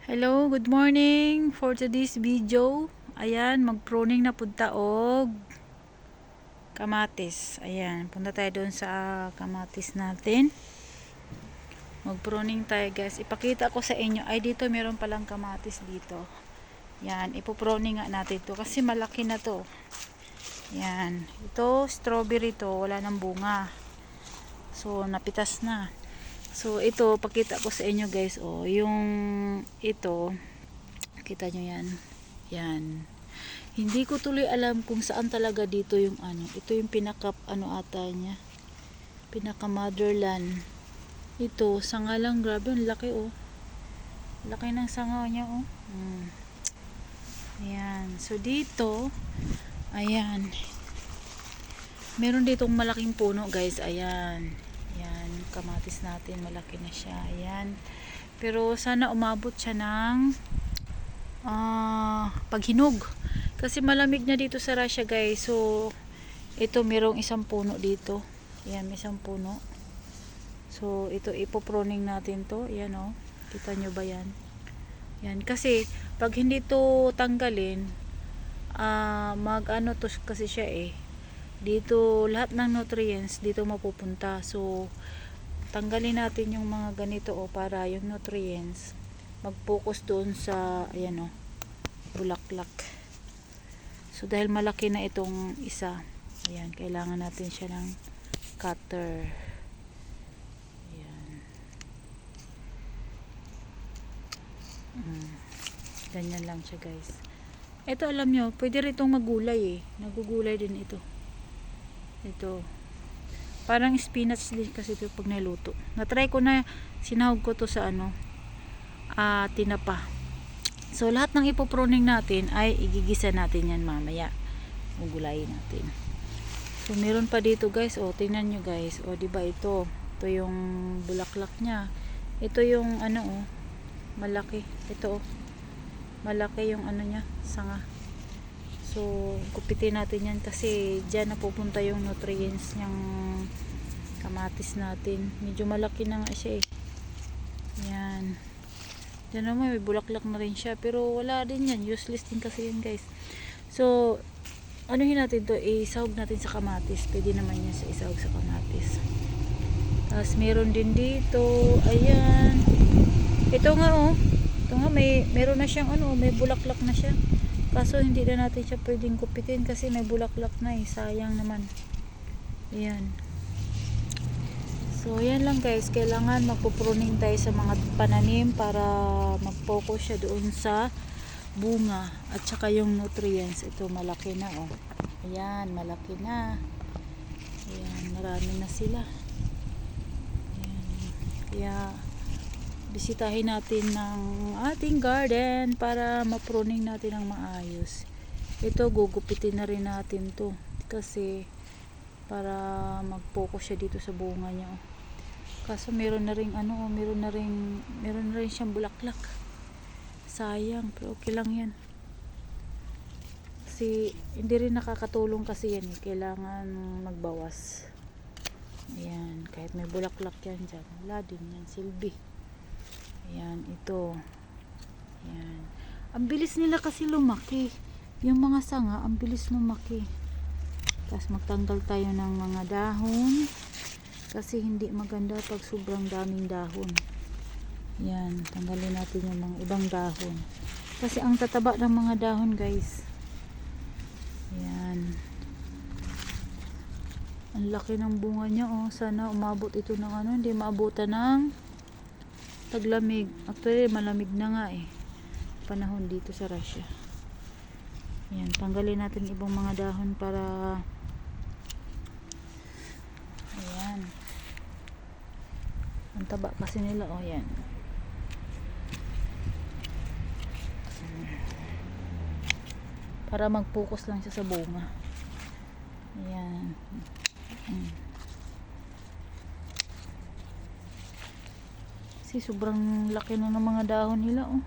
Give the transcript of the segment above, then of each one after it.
Hello, good morning. For today's video, ayan, mag-pruning na punta og kamatis. Ayan, punta tayo doon sa kamatis natin. Mag-pruning tayo, guys. Ipakita ko sa inyo. Ay, dito meron palang kamatis dito. Yan, ipo-pruning nga natin to kasi malaki na to. Yan, ito strawberry to, wala nang bunga. So, napitas na. So, ito, pakita ko sa inyo, guys. Oh, yung ito, kita nyo yan. Yan. Hindi ko tuloy alam kung saan talaga dito yung ano. Ito yung pinaka, ano ata niya. Pinaka motherland. Ito, sanga lang. Grabe, ang laki, oh. Laki ng sanga niya, oh. Ayan. So, dito, ayan. Meron ditong malaking puno, guys. Ayan. Ayan, kamatis natin, malaki na siya. Ayan. Pero sana umabot siya ng paghinog. Kasi malamig na dito sa Russia, guys. So, ito merong isang puno dito. Ayan, may isang puno. So, ito ipo-pruning natin to. Ayan, oh. Kita nyo ba yan? Ayan, kasi pag hindi to tanggalin, mag-ano to kasi siya eh. Dito lahat ng nutrients dito mapupunta. So tanggalin natin yung mga ganito para yung nutrients mag-focus doon sa ayan bulaklak. So dahil malaki na itong isa, ayan, kailangan natin siya ng cutter. Ayan. Ganyan lang siya, guys. Ito, alam nyo, pwede rin itong magulay eh. Nagugulay din ito. Ito. Parang spinach din kasi ito pag naluto. Na-try ko na, sinahog ko to sa tinapa. So, lahat ng ipopruning natin ay igigisa natin yan mamaya. Gugulayin natin. So, meron pa dito, guys. O, tingnan nyo, guys. O, diba ito? Ito yung bulaklak niya. Ito yung malaki. Ito, malaki yung niya, sanga. So, gupitin natin yan kasi dyan napupunta yung nutrients niyang kamatis natin. Medyo malaki na nga siya eh. Yan. Dyan naman may bulaklak na rin siya. Pero wala din yan. Useless din kasi yan, guys. So, anuhin natin to, isahog natin sa kamatis. Pwede naman yan sa isahog sa kamatis. Tapos meron din dito. Ayan. Ito nga oh. Ito nga meron na siyang may bulaklak na siya. Kaso hindi na natin siya pwedeng kupitin kasi may bulaklak na eh. Sayang naman. Ayan. So, ayan lang, guys. Kailangan magpupruning tayo sa mga pananim para mag-focus siya doon sa bunga at saka yung nutrients. Ito, malaki na oh. Ayan, malaki na. Ayan, marami na sila. Ayan. Kaya, bisitahin natin ng ating garden para mapruning natin ng maayos. Ito, gugupitin na rin natin to kasi para mag-focus siya dito sa bunga niya. Kaso meron na ring meron na rin siyang bulaklak. Sayang, pero okay lang yan. Kasi hindi rin nakakatulong kasi yan eh. Kailangan magbawas. Ayan, kahit may bulaklak yan dyan, wala din yan silbi. Ayan, ito. Ayan. Ang bilis nila kasi lumaki. Yung mga sanga, ang bilis lumaki. Tapos magtanggal tayo ng mga dahon. Kasi hindi maganda pag sobrang daming dahon. Ayan, tanggalin natin yung mga ibang dahon. Kasi ang tataba ng mga dahon, guys. Ayan. Ang laki ng bunga niya, oh. Sana umabot ito ng hindi maabutan ng taglamig. Actually, malamig na nga eh. Panahon dito sa Russia. Ayan, tanggalin natin ibang mga dahon para ayan. Ang taba kasi nila, oh, ayan. Para mag-focus lang siya sa bunga. Ayan. Kasi sobrang laki na ng mga dahon nila, oh.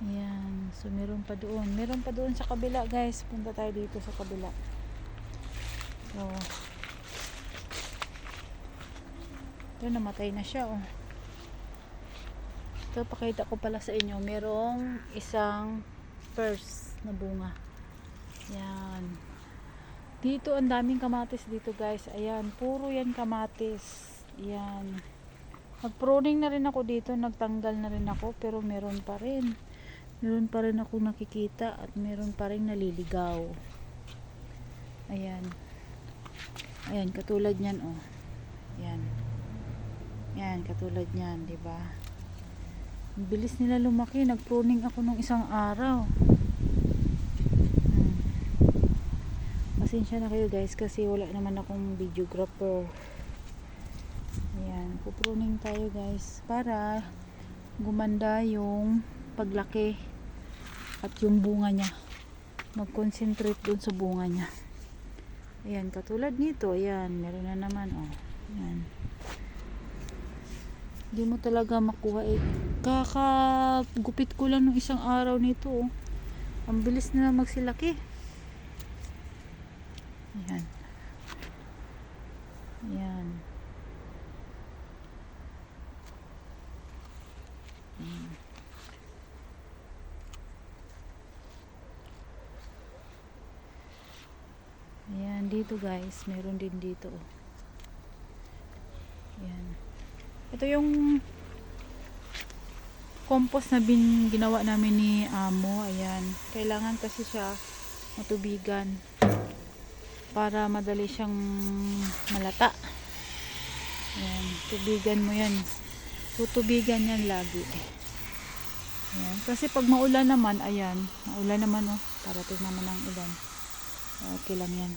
Ayan. So, meron pa doon. Meron pa doon sa kabila, guys. Punta tayo dito sa kabila. So, ito, namatay na siya, oh. Ito, pakita ko pala sa inyo. Merong isang purse na bunga. Yan. Dito, ang daming kamatis dito, guys. Ayan, puro yan kamatis. Yan. Nag-pruning na rin ako dito. Nagtanggal na rin ako. Pero meron pa rin. Meron pa rin ako nakikita. At meron pa rin naliligaw. Ayan. Ayan, katulad nyan, oh. Ayan. Yan, katulad nyan, diba? Ang bilis nila lumaki. Nag-pruning ako nung isang araw. Pasensya na kayo, guys, kasi wala naman akong videographer. Ayan, pupruning tayo, guys, para gumanda yung paglaki at yung bunga niya. Mag-concentrate dun sa bunga niya. Ayan, katulad nito. Ayan, meron na naman, oh. Ayan. Hindi mo talaga makuha, eh. Kakagupit ko lang nung isang araw nito, oh. Ang bilis na magsilaki. Ayan. Ayan. Ayan, dito, guys. Meron din dito, oh. Ayan. Ito yung compost na ginawa namin ni Amo. Ayan. Kailangan kasi siya matubigan para madali siyang malata. Ayan. Tubigan mo yan. Tutubigan yan lagi. Ayan. Kasi pag maulan naman, ayan. Maulan naman, oh. Parating naman ang ulan. Okay lang yan.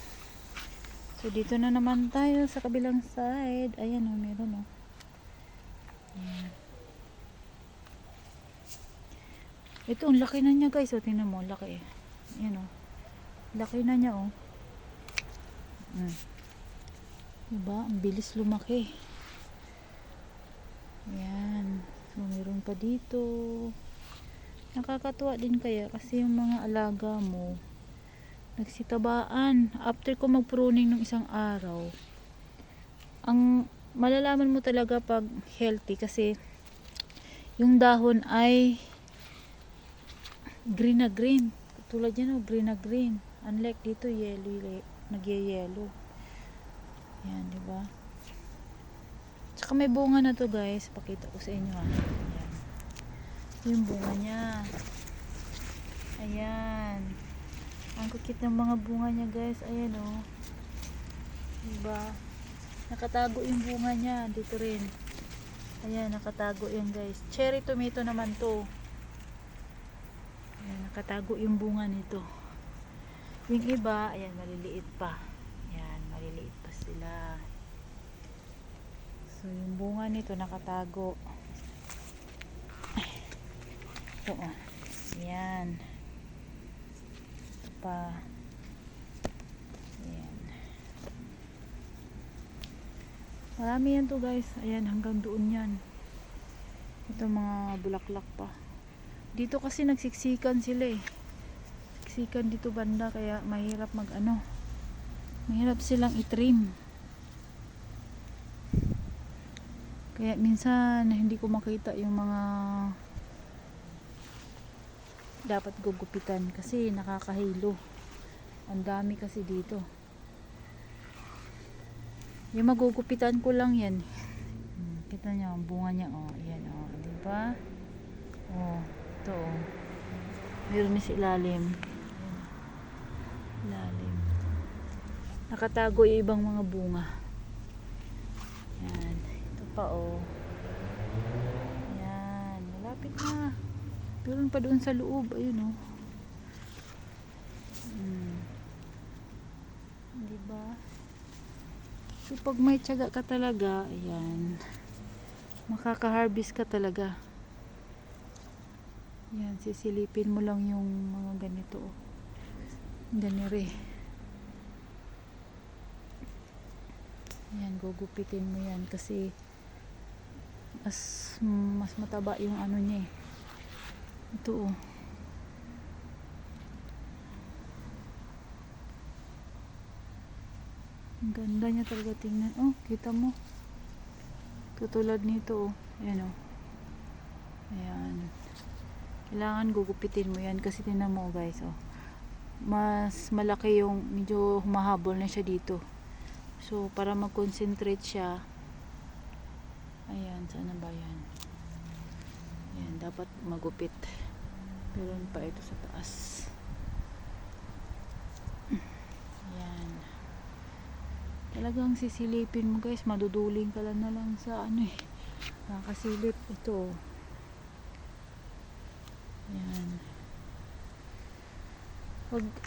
So, dito na naman tayo sa kabilang side. Ayan, oh. Meron, oh. Ayan. Ito, ang laki na niya, guys. O, tingnan mo, laki. Ayan, oh. Laki na niya, oh. Diba? Ang bilis lumaki. Ayan. So, meron pa dito. Nakakatuwa din kaya kasi yung mga alaga mo nagsitabaan. After ko mag-pruning ng isang araw, ang malalaman mo talaga pag healthy kasi yung dahon ay green na green. Tulad yan, oh, green na green. Unlike dito, yellow, nagye-yellow. Yan, diba? Tsaka may bunga na to, guys. Pakita ko sa inyo, ha. Ayan. Yung bunga niya. Ayan. Ang kukit ng mga bunga niya, guys. Ayan, oh. Diba? Nakatago yung bunga niya. Dito rin. Ayan, nakatago yan, guys. Cherry tomato naman to. Ayan, nakatago yung bunga nito. Yung iba, ayan, maliliit pa. Ayan, maliliit pa sila. So, yung bunga nito nakatago. Ito, oh. Ayan. Ito pa. Ayan. Marami yan to, guys. Ayan, hanggang doon yan. Ito mga bulaklak pa. Dito kasi nagsiksikan sila, eh. Siksikan dito banda, kaya mahirap mag-ano. Mahirap silang i-trim. Kaya minsan hindi ko makita yung mga dapat gugupitan kasi nakakahilo. Ang dami kasi dito. Yung magugupitan ko lang yan. Kita niyo ang bunga niya, oh. Ayan, oh, di ba? Oh, ito, oh. Meron ni sa ilalim. Ilalim. Nakatago yung ibang mga bunga. Ayan. Pa, oh. Ayan, malapit na. Meron pa doon sa loob, ayun, oh. Diba? So, pag may tiyaga ka talaga, ayan, makaka-harvest ka talaga. Ayan, sisilipin mo lang yung mga ganito, oh. Ganire. Ayan, gugupitin mo yan kasi mas mataba yung ano niya, eh. Ito, oh. Ang ganda niya talaga tingnan. Oh, kita mo. Tutulad nito, oh. Ayan, oh. Ayan. Kailangan gugupitin mo yan kasi tingnan mo guys, oh. Mas malaki yung medyo humahabol na siya dito. So, para mag-concentrate siya, ayan, sana ba yan? Ayan, dapat magupit. Meron pa ito sa taas. Ayan. Talagang sisilipin mo guys, maduduling ka lang na lang sa ano eh. Nakasilip ito. Ayan.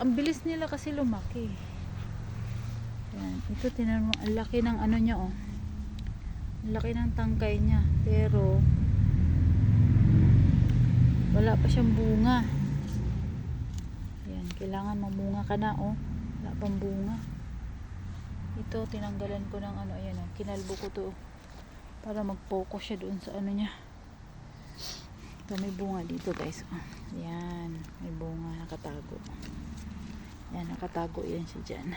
Ang bilis nila kasi lumaki. Ayan. Ito tinan mo, ang laki ng ano niya oh. Ang laki ng tangkay niya. Pero wala pa siyang bunga. Ayan. Kailangan mamunga ka na oh. Wala pang bunga. Ito tinanggalan ko ng ano. Ayan oh. Kinalbo ko to para mag-focus siya doon sa ano niya. Ito may bunga dito guys. Yan. May bunga nakatago. Yan. Nakatago yan siya dyan.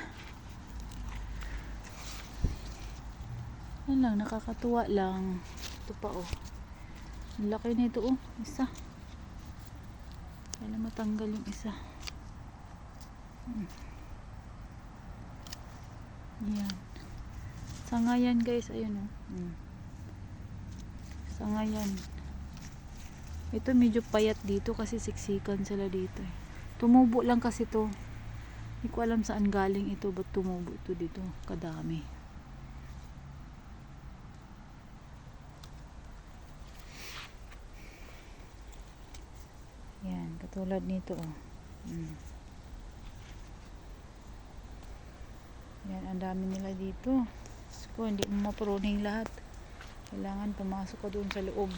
Yan lang. Nakakatuwa lang. Ito pa oh. Ang laki nito oh. Isa. Kailan matanggal yung isa. Yan. Sanga yan guys. Ayun oh. Sanga yan. Ito medyo payat dito kasi siksikan sila dito eh. Tumubo lang kasi to. Hindi ko alam saan galing ito. Ba't tumubo ito dito? Kadami. Yan. Katulad nito oh. Yan. Ang dami nila dito. So, hindi mo mapruning lahat. Kailangan pumasok ka doon sa loob.